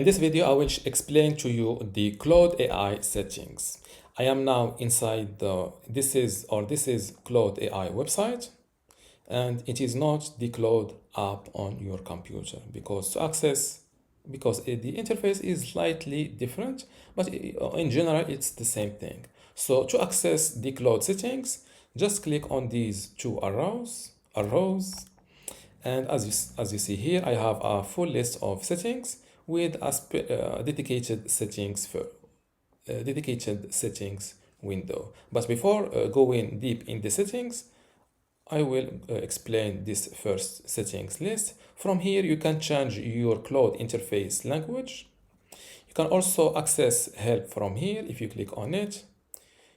In this video, I will explain to you the Claude AI settings. I am now inside this is Claude AI website, and it is not the Claude app on your computer because the interface is slightly different, but in general it's the same thing. So to access the Claude settings, just click on these two arrows, and as you see here, I have a full list of settings with a dedicated settings window. But before going deep in the settings, I will explain this first settings list. From here, you can change your Claude interface language. You can also access help from here. If you click on it,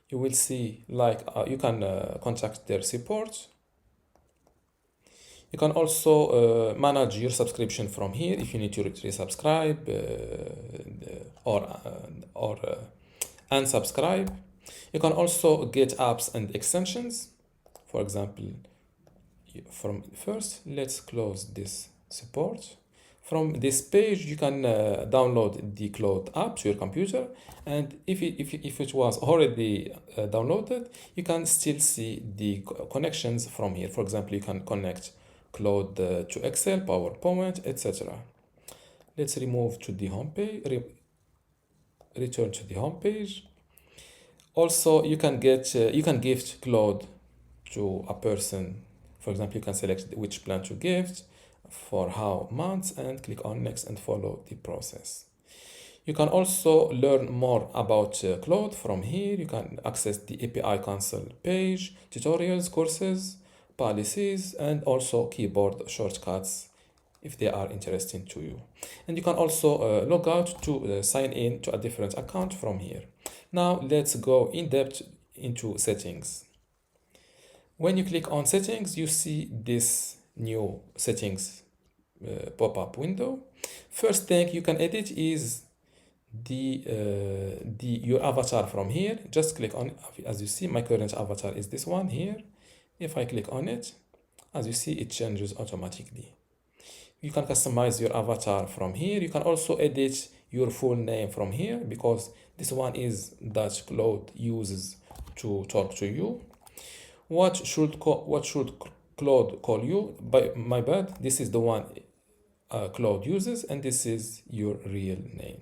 you will see you can contact their support. You can also manage your subscription from here if you need to resubscribe or unsubscribe. You can also get apps and extensions. For example, let's close this support. From this page, you can download the Claude app to your computer, and if it was already downloaded, you can still see the connections from here. For example, you can connect Claude to Excel, PowerPoint, etc. Let's remove to the home page. Return to the home page. Also, you can gift Claude to a person. For example, you can select which plan to gift, for how months, and click on next and follow the process. You can also learn more about Claude from here. You can access the API console page, tutorials, courses, policies, and also keyboard shortcuts if they are interesting to you. And you can also log out to sign in to a different account from here. Now let's go in depth into settings. When you click on settings, you see this new settings pop-up window. First thing you can edit is your avatar from here. Just click on, as you see, my current avatar is this one here. If I click on it, as you see, it changes automatically. You can customize your avatar from here. You can also edit your full name from here because this one is that Claude uses to talk to you. What should Claude call you? My bad, this is the one Claude uses, and this is your real name.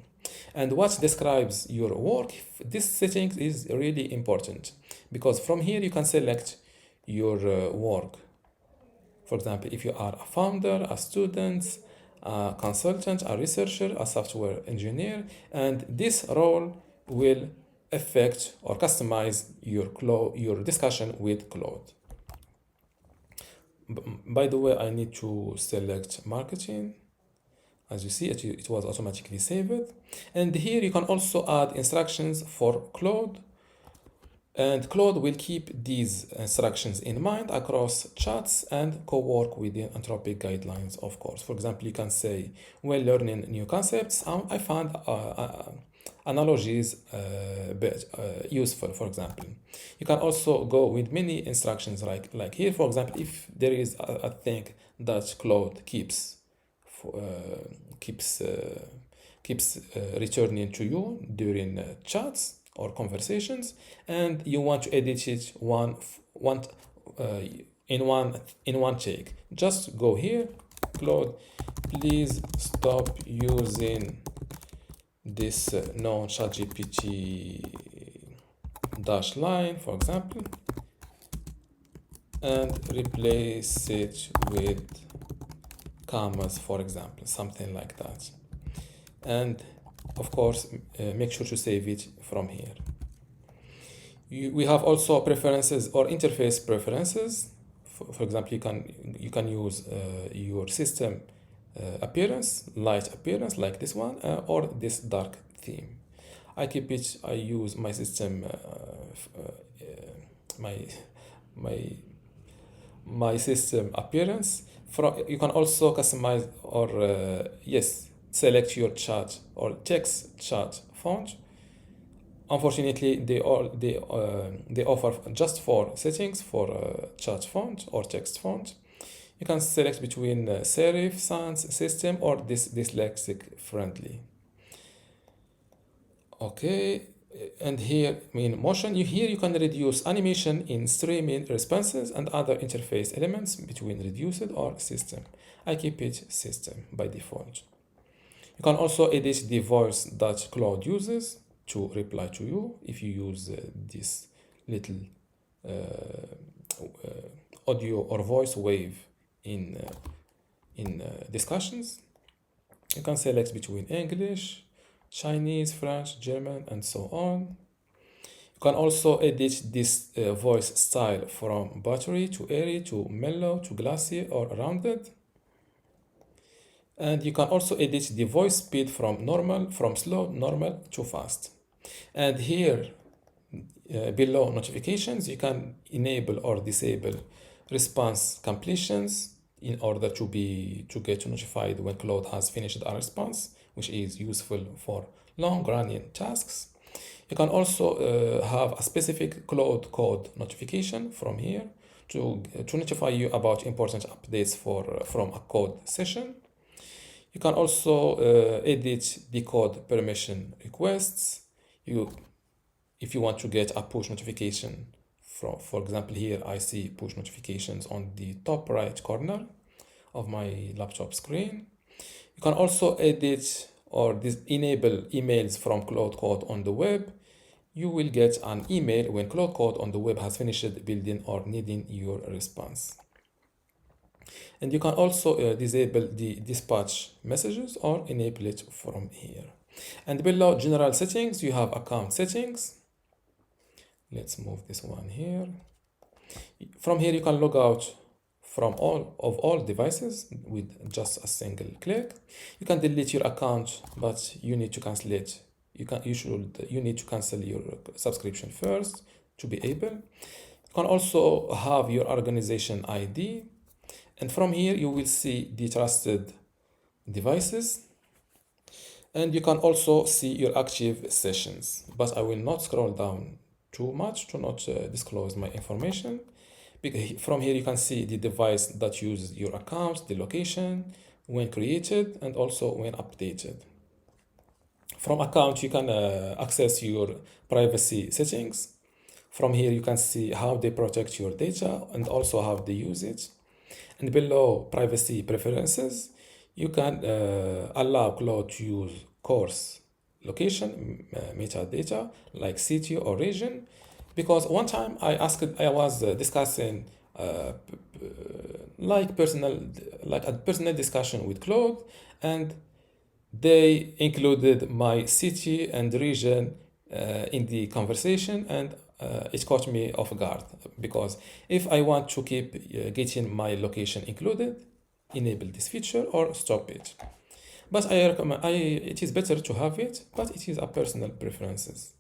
And what describes your work? This setting is really important because from here you can select your work. For example, if you are a founder, a student, a consultant, a researcher, a software engineer, and this role will affect or customize your discussion with Claude. By the way, I need to select marketing. As you see, it was automatically saved. And here you can also add instructions for Claude. And Claude will keep these instructions in mind across chats and co-work within Anthropic guidelines, of course. For example, you can say, when learning new concepts, I found analogies useful, for example. You can also go with many instructions like here, for example, if there is a thing that Claude keeps returning to you during chats or conversations, and you want to edit it in one take, just go here, Claude, please stop using this non-ChatGPT dash line, for example, and replace it with commas, for example, something like that. And of course, make sure to save it from here. We have also preferences or interface preferences. For example, you can use your system appearance, light appearance like this one, or this dark theme. I use my system my system appearance. You can also customize or select your chat or text chat font. Unfortunately, they offer just 4 settings for chat font or text font. You can select between serif, sans, system, or dyslexic friendly. Okay, and here in motion, here you can reduce animation in streaming responses and other interface elements between reduced or system. I keep it system by default. You can also edit the voice that Claude uses to reply to you if you use this little uh, audio or voice wave in discussions. You can select between English, Chinese, French, German, and so on. You can also edit this voice style from buttery to airy to mellow to glassy or rounded. And you can also edit the voice speed from slow, normal to fast. And here below notifications, you can enable or disable response completions in order to get notified when Claude has finished a response, which is useful for long running tasks. You can also have a specific Claude code notification from here to notify you about important updates from a code session. You can also edit the code permission requests. If you want to get a push notification for example, here I see push notifications on the top right corner of my laptop screen. You can also edit or enable emails from Claude Code on the web. You will get an email when Claude Code on the web has finished building or needing your response. And you can also disable the dispatch messages or enable it from here. And below general settings, you have account settings. Let's move this one here. From here, you can log out from all devices with just a single click. You can delete your account, but you need to cancel it. You need to cancel your subscription first to be able. You can also have your organization ID, and from here you will see the trusted devices, and you can also see your active sessions. But I will not scroll down too much to not disclose my information. From here you can see the device that uses your account, the location, when created, and also when updated. From account you can access your privacy settings. From here you can see how they protect your data and also how they use it. And below privacy preferences, you can allow Claude to use coarse location metadata like city or region, because one time I was discussing like a personal discussion with Claude, and they included my city and region in the conversation, and it caught me off guard, because if I want to keep getting my location included, enable this feature or stop it. But I recommend it is better to have it, but it is a personal preferences.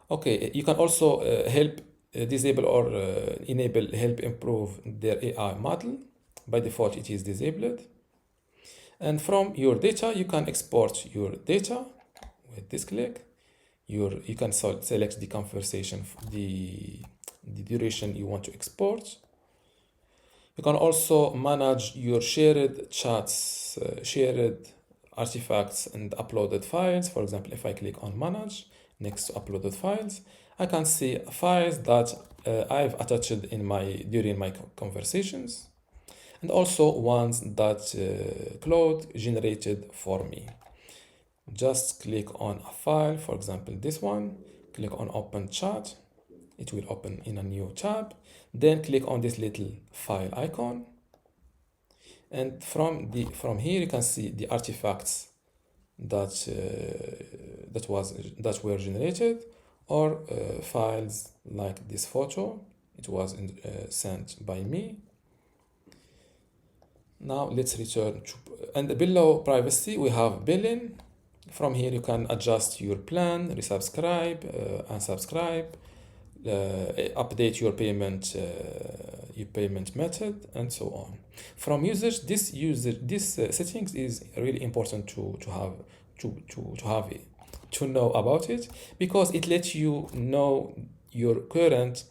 Okay, you can also help disable or enable help improve their AI model. By default, it is disabled. And from your data, you can export your data with this click. You can select the conversation, the duration you want to export. You can also manage your shared chats, shared artifacts and uploaded files. For example, if I click on manage next to uploaded files, I can see files that I've attached during my conversations, and also ones that Claude generated for me. Just click on a file, for example this one, click on open chat, it will open in a new tab, then click on this little file icon, and from here you can see the artifacts that were generated, or files like this photo, it was sent by me. Now let's return to, and below privacy we have billing. From here you can adjust your plan, resubscribe, unsubscribe, update your payment method, and so on. From users, this settings is really important to know about it, because it lets you know your current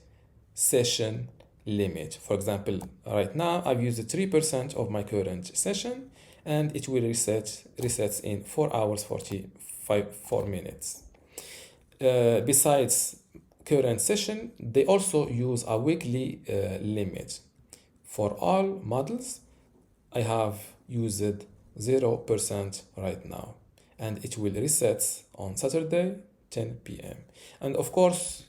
session limit. For example, right now I've used 3% of my current session, and it will resets in 4 hours 4 minutes. besides current session, they also use a weekly limit. For all models, I have used 0% right now, and it will reset on Saturday 10 p.m. And of course,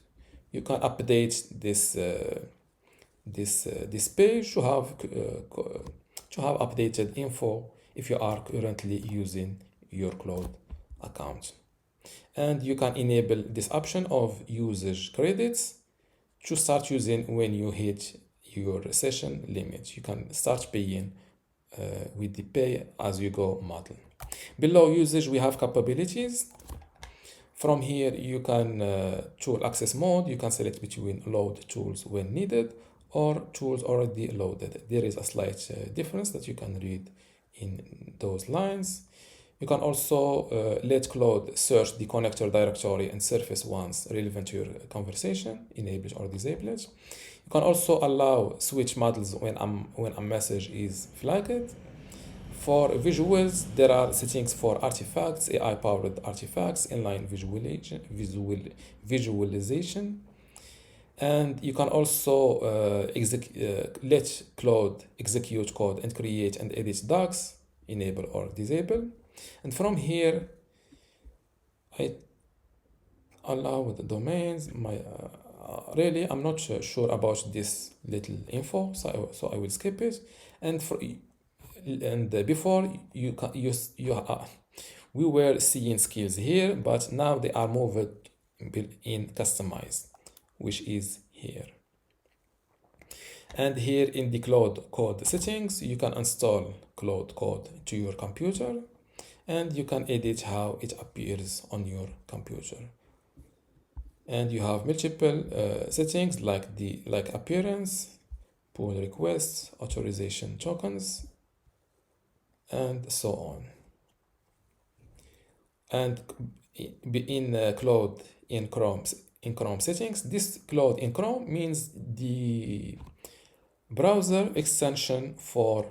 you can update this page to have updated info if you are currently using your Claude account. And you can enable this option of usage credits to start using when you hit your session limit. You can start paying with the pay as you go model. Below usage, we have capabilities. From here, you can tool access mode. You can select between load tools when needed or tools already loaded. There is a slight difference that you can read in those lines. You can also let Claude search the connector directory and surface ones relevant to your conversation, enable it or disable it. You can also allow switch models when a message is flagged. For visuals, there are settings for artifacts, AI-powered artifacts, inline visualization, and you can also let Claude execute code and create and edit docs, enable or disable. And from here, I allow the domains. Really, I'm not sure about this little info, so I will skip it. And before we were seeing skills here, but now they are moved in customize, which is here. And here in the Claude code settings, you can install Claude code to your computer, and you can edit how it appears on your computer. And you have multiple settings like appearance, pull requests, authorization tokens, and so on. And in Claude in Chrome settings, this Claude in Chrome means the browser extension for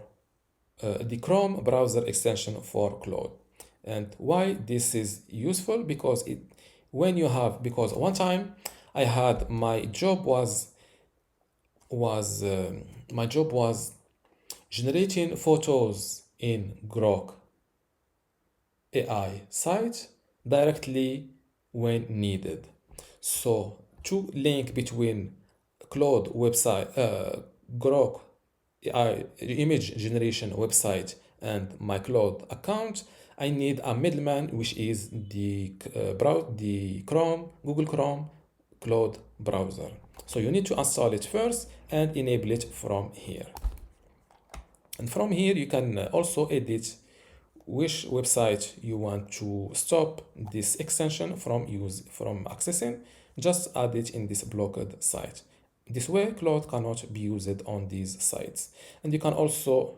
the Chrome browser extension for Claude. And why this is useful? Because one time I had my job was generating photos in Grok AI site directly when needed. So to link between Claude website, Grok AI image generation website and my Claude account, I need a middleman, which is the Google Chrome Claude browser. So you need to install it first and enable it from here. And from here, you can also edit which website you want to stop this extension from accessing. Just add it in this blocked site. This way, Claude cannot be used on these sites. And you can also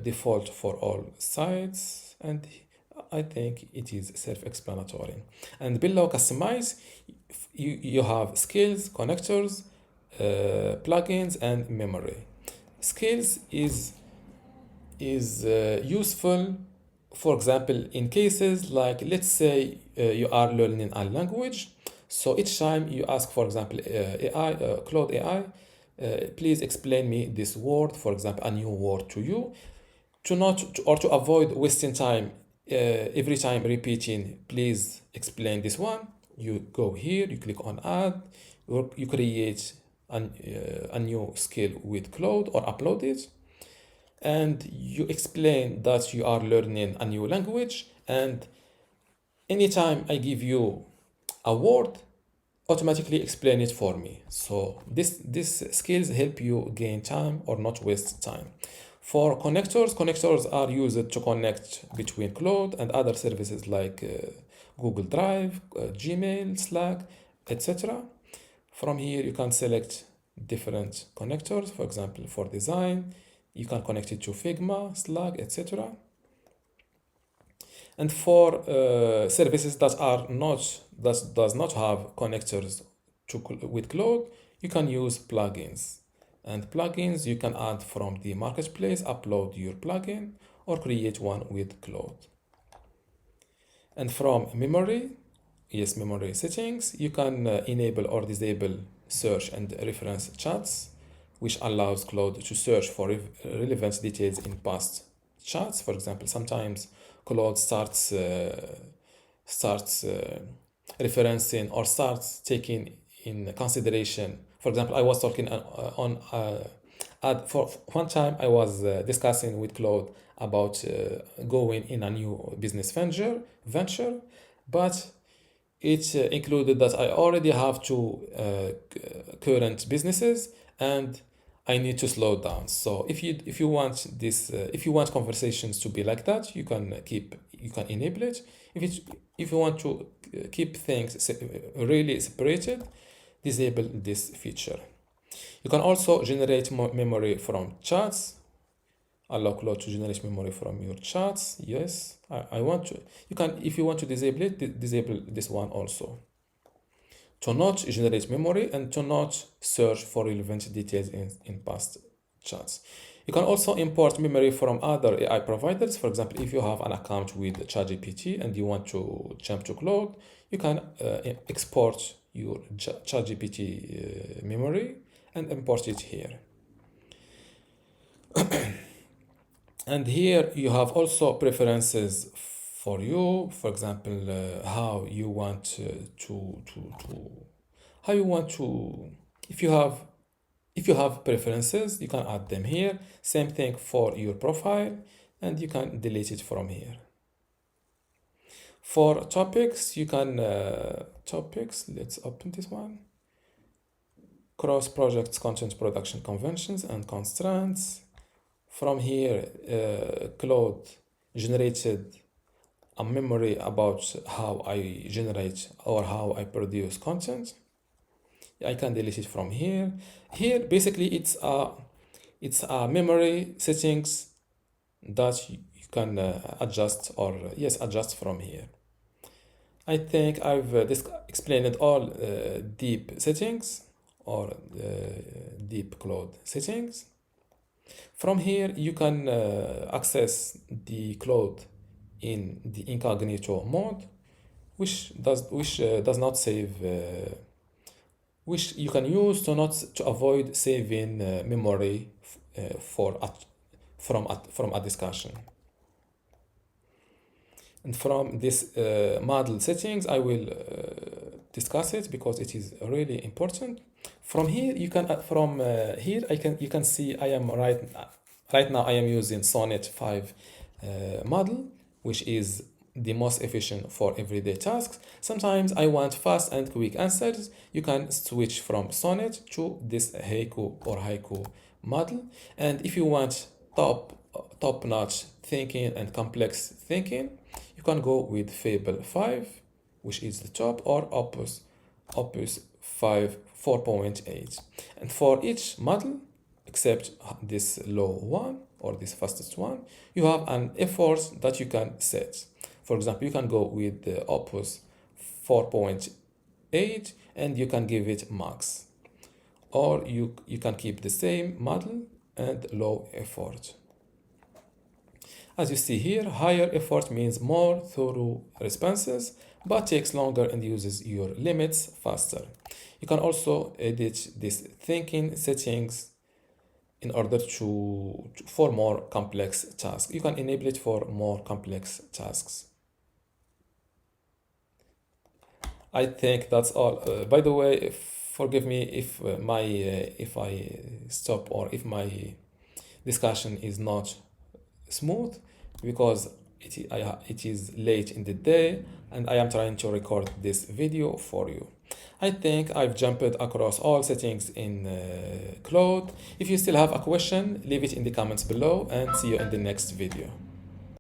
default for all sites, and I think it is self-explanatory. And below customize, you have skills, connectors, plugins, and memory. Skills is useful, for example, in cases like, let's say you are learning a language. So each time you ask, for example, Claude AI, please explain me this word, for example, a new word to you, to avoid wasting time every time repeating, please explain this one. You go here, you click on add, you create a new skill with Claude or upload it, and you explain that you are learning a new language, and anytime I give you a word, automatically explain it for me. So this skills help you gain time or not waste time. For connectors are used to connect between Claude and other services like Google Drive, Gmail, Slack, etc. From here, you can select different connectors. For example, for design, you can connect it to Figma, Slack, etc. And for services that does not have connectors with Claude, you can use plugins. And plugins you can add from the marketplace, upload your plugin, or create one with Claude. And from memory, yes, memory settings, you can enable or disable search and reference chats, which allows Claude to search for relevant details in past chats. For example, sometimes Claude starts referencing or starts taking in consideration. For example, I was talking for one time I was discussing with Claude about going in a new business venture, but it included that I already have two current businesses and I need to slow down. So if you want this if you want conversations to be like that, you can enable it. If you want to keep things really separated, disable this feature. You can also generate memory from chats. Allow Claude to generate memory from your chats. Yes, I want to. You can, if you want to disable it, disable this one also. To not generate memory and to not search for relevant details in past chats. You can also import memory from other AI providers. For example, if you have an account with ChatGPT and you want to jump to Claude, you can export your ChatGPT memory and import it here. And here you have also preferences for you. For example, how you want how you want to, if you have preferences, you can add them here. Same thing for your profile, and you can delete it from here. For topics, you can topics. Let's open this one. Cross projects, content production conventions and constraints. From here, Claude generated a memory about how I generate or how I produce content. I can delete it from here. Here, basically, it's a memory settings that you can adjust or adjust from here. I think I've explained all deep settings or deep Claude settings. From here, you can access the Claude in the incognito mode, which does not save, which you can use to avoid saving memory from a discussion. And from this model settings, I will discuss it because it is really important. From here, you can see I am right now I am using Sonnet 5 model, which is the most efficient for everyday tasks. Sometimes I want fast and quick answers. You can switch from Sonnet to this Haiku model. And if you want top-notch thinking and complex thinking, you can go with Fable 5, which is the top, or Opus 5 4.8. And for each model, except this low one or this fastest one, you have an effort that you can set. For example, you can go with the Opus 4.8 and you can give it max. Or you can keep the same model and low effort. As you see here, higher effort means more thorough responses, but takes longer and uses your limits faster. You can also edit these thinking settings in order for more complex tasks. You can enable it for more complex tasks. I think that's all. By the way, forgive me if I stop or if my discussion is not smooth, because it is late in the day and I am trying to record this video for you. I think I've jumped across all settings in Claude. If you still have a question, leave it in the comments below and see you in the next video.